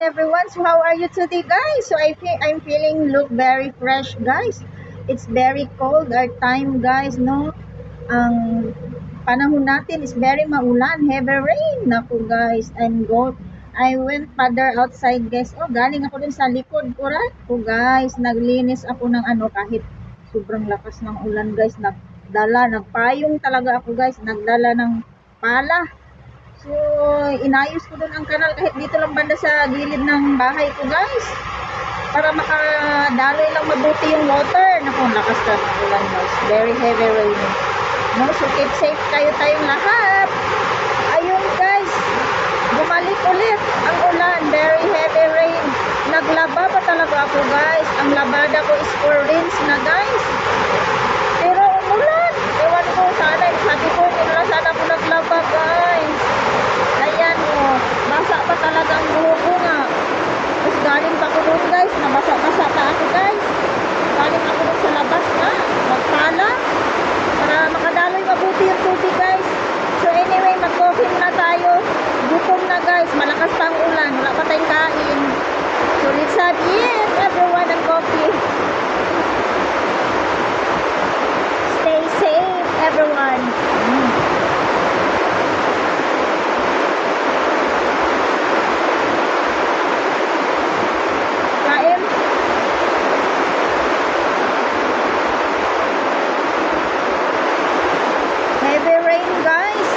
Everyone, so how are you today, guys? So I'm feeling look very fresh, guys. It's very cold our time, guys, no? Ang panahon natin is very maulan, heavy rain. Naku, guys, I went father outside, guys. Oh, galing ako dun sa likod ko, right? Oh, guys, naglinis ako ng ano kahit sobrang lakas ng ulan, guys. Nagpayong talaga ako, guys. Nagdala ng pala. So, inayos ko dun ang kanal kahit dito lang banda sa gilid ng bahay ko, guys. Para makadaloy lang mabuti yung water. Naku, lakas ka ng ulan, guys. Very heavy rain. No, so keep safe tayong lahat. Ayun, guys. Bumalik ulit ang ulan. Very heavy rain. Naglaba pa talaga ako, guys. Ang labada ko is for rinse na, guys. Pero umulan. Ewan ko, sana. Sabi ko, sana ako naglaba, guys. Ayan o, basa pa talaga ang buho ko nga. Tapos galing pa ko doon, guys, nabasa-basa pa ako, guys. Galing ako doon sa labas na, magpala para makadaloy mabuti yung tubig, guys. So anyway, mag-coffee muna tayo. Gutom na, guys, malakas pa ang ulan, wala pa tayong kain. So let's have it, everyone, ang coffee. Stay safe, everyone. Heavy rain, guys.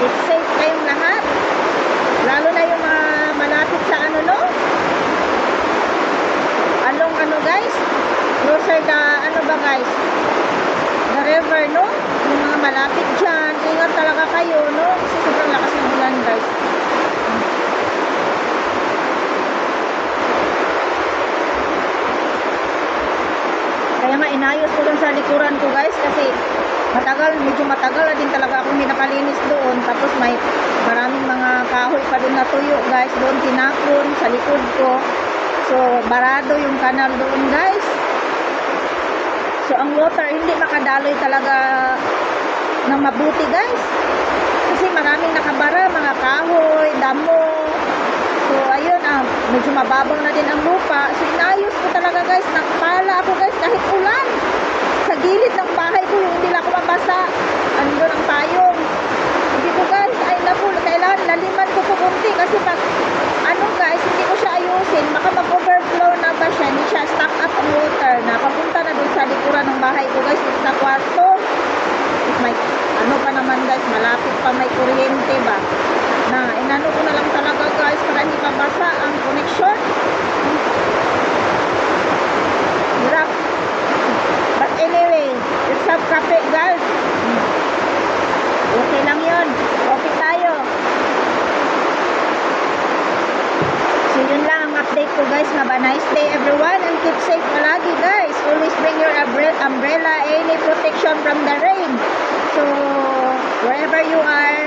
It's safe kayong lahat. Lalo na yung mga malapit sa ano, no? Along ano, guys? Closer the, ano ba, guys? The river, no? Yung mga malapit dyan. Ingat talaga kayo, no? Kasi sobrang lakas ng ulan, guys. Kaya nga, inayos ko lang sa likuran ko, guys. Kasi medyo matagal na din talaga akong minakalinis doon. Tapos may maraming mga kahoy pa doon na tuyo, guys. Doon tinapon sa likod ko. So, barado yung kanal doon, guys. So, ang water hindi makadaloy talaga ng mabuti, guys. Kasi maraming nakabara, mga kahoy, damo. So, ayun, medyo mababaw na din ang lupa. So, inayos ko talaga, guys. Nagpala ako, guys, kahit ulan. Sa gilid ng bahay ko, yung hindi lang ako mabasa. Andun ang payong. Hindi ko, guys, ay naku, kailangan laliman ko po kunti. Kasi pag, guys, hindi ko siya ayusin. Baka mag-overflow na ba siya. Hindi siya stock up ang water na papunta na doon sa likuran ng bahay ko, guys. Sa kwarto. May, pa naman, guys, malapit pa may kuryente ba. Na, inano ko na lang talaga, guys, para hindi mabasa ang connection. Hirap. But anyway, let's have kape, guys. Okay lang yun. Okay tayo. So, yun lang ang update ko, guys. Have a nice day, everyone. And keep safe palagi, guys. Always bring your umbrella, any protection from the rain. So, wherever you are,